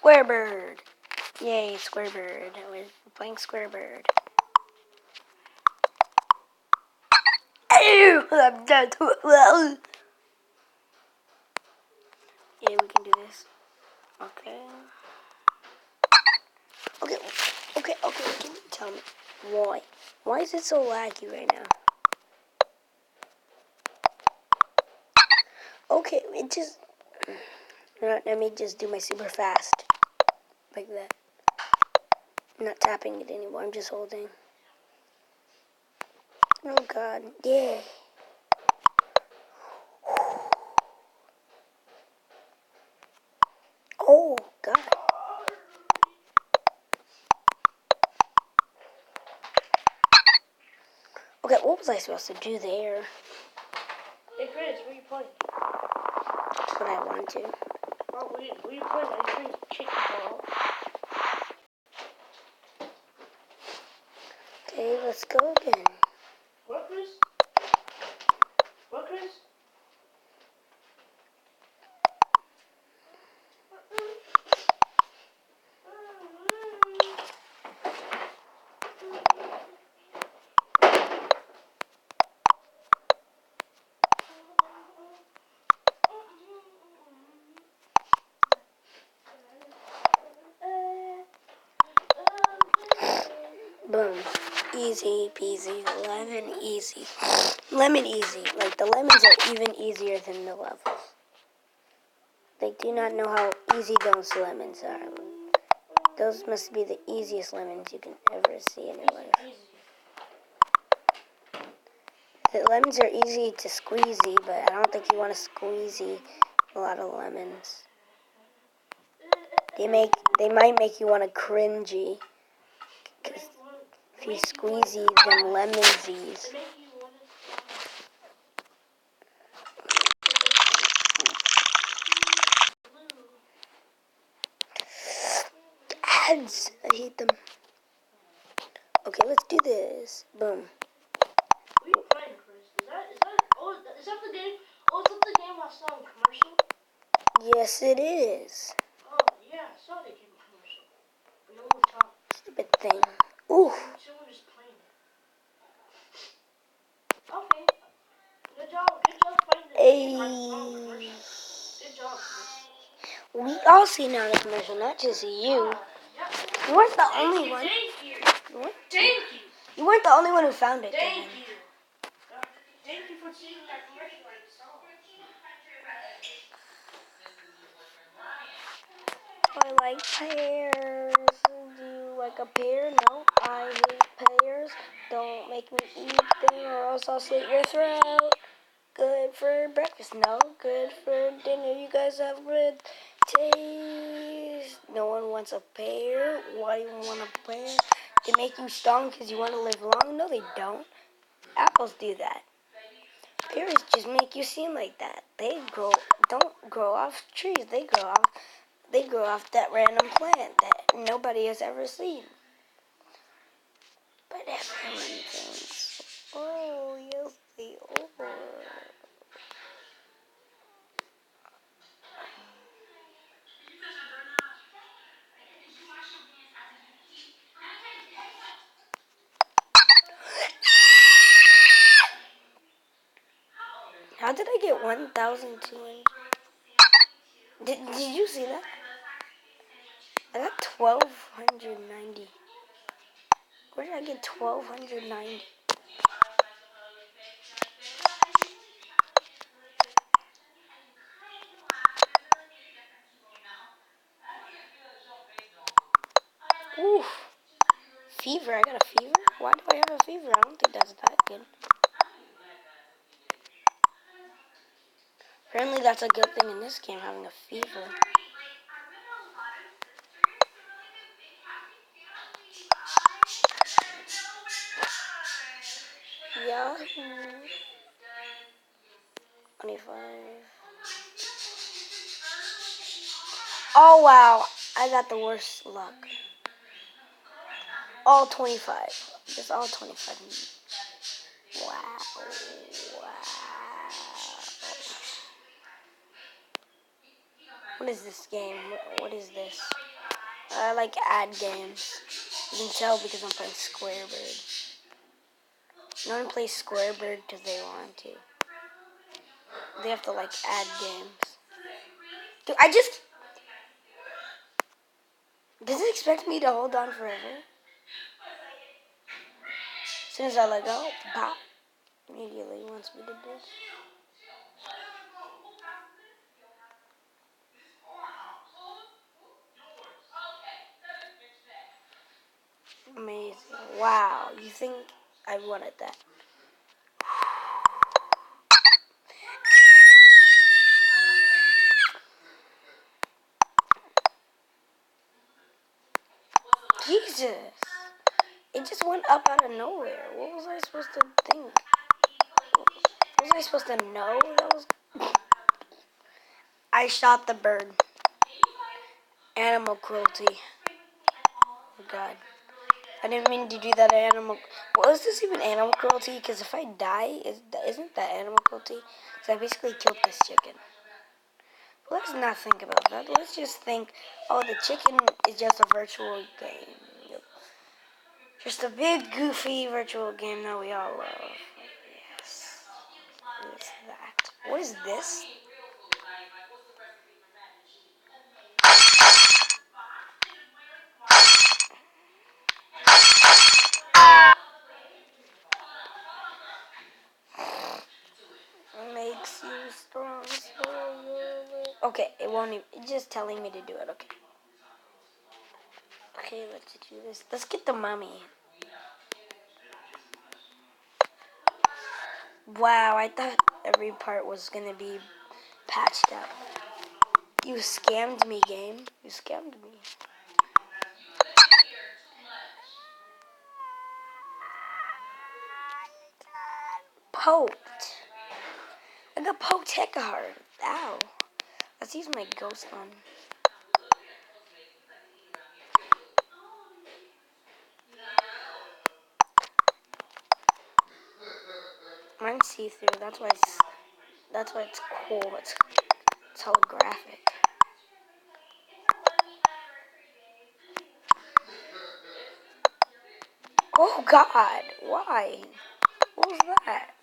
Squarebird. Yay, Squarebird. We're playing Squarebird. I'm dead. Yeah, we can do this. Okay. Okay. Tell me why. Why is it so laggy right now? Okay, it just. Let me just do my super fast, like that. I'm not tapping it anymore. I'm just holding. Oh God! Yeah. Oh God. Okay, what was I supposed to do there? Hey Chris, where you playing? That's what I want to. Oh, where you playing? Are you trying to kick the ball? Okay, let's go again. What, Chris? What, Chris? Boom. Easy peasy, lemon easy. Lemon easy. Like, the lemons are even easier than the levels. They do not know how easy those lemons are. Those must be the easiest lemons you can ever see in your life. The lemons are easy to squeezy, but I don't think you want to squeezy a lot of lemons. They might make you want to cringy. Cause if you squeezy them lemonsies. Ads! I hate them. Okay, let's do this. Boom. What are you playing, Chris? Is that the game? Oh, is that the game I saw in commercial? Yes, it is. Oh, yeah, I saw the game in commercial. But no one talked. Stupid thing. Ooh. Someone just playing it. Okay. Good job finding the game I saw in commercial. Good job, Chris. We all seen out a commercial, not just you. You weren't the only one. Thank you. You weren't the only one who found it. Thank you. Thank you for seeing that commercial I saw. I like pears. Do you like a pear? No, I hate pears. Don't make me eat them or else I'll slit your throat. Good for breakfast? No. Good for dinner? You guys have good taste. No one wants a pear. Why do you want a pear? They make you strong because you want to live long? No, they don't. Apples do that. Pears just make you seem like that. Don't grow off trees. They grow off that random plant that nobody has ever seen. But everyone thinks, oh, yes, they are. How did I get 1,200? Did you see that? I got 1,290. Where did I get 1,290? Ooh. Fever. I got a fever? Why do I have a fever? I don't think that's that good. Apparently that's a good thing in this game, having a fever. Yahoo. 25. Oh, wow. I got the worst luck. All 25. Just all 25. Wow. What is this game? What is this? I like ad games. You can tell because I'm playing Squarebird. No one plays Squarebird because they want to. They have to like add games. Dude, does it expect me to hold on forever? As soon as I let go, pop. Immediately wants me to do. Amazing. Wow, you think I wanted that? Jesus. It just went up out of nowhere. What was I supposed to think? Was I supposed to know that was... I shot the bird. Animal cruelty. Oh God. I didn't mean to do that animal... Well, is this even animal cruelty? Because if I die, isn't that animal cruelty? Because I basically killed this chicken. Let's not think about that. Let's just think, oh, the chicken is just a virtual game. Yep. Just a big, goofy virtual game that we all love. Yes. What is that? What is this? Makes you strong. Okay, it won't even... It's just telling me to do it, okay. Okay, let's do this. Let's get the mummy. Wow, I thought every part was gonna be patched up. You scammed me, game. You scammed me. Poked. I got poked hecka hard. Ow. Let's use my ghost on. Mine's see-through. That's why it's cool. It's holographic. Oh God! Why? What was that?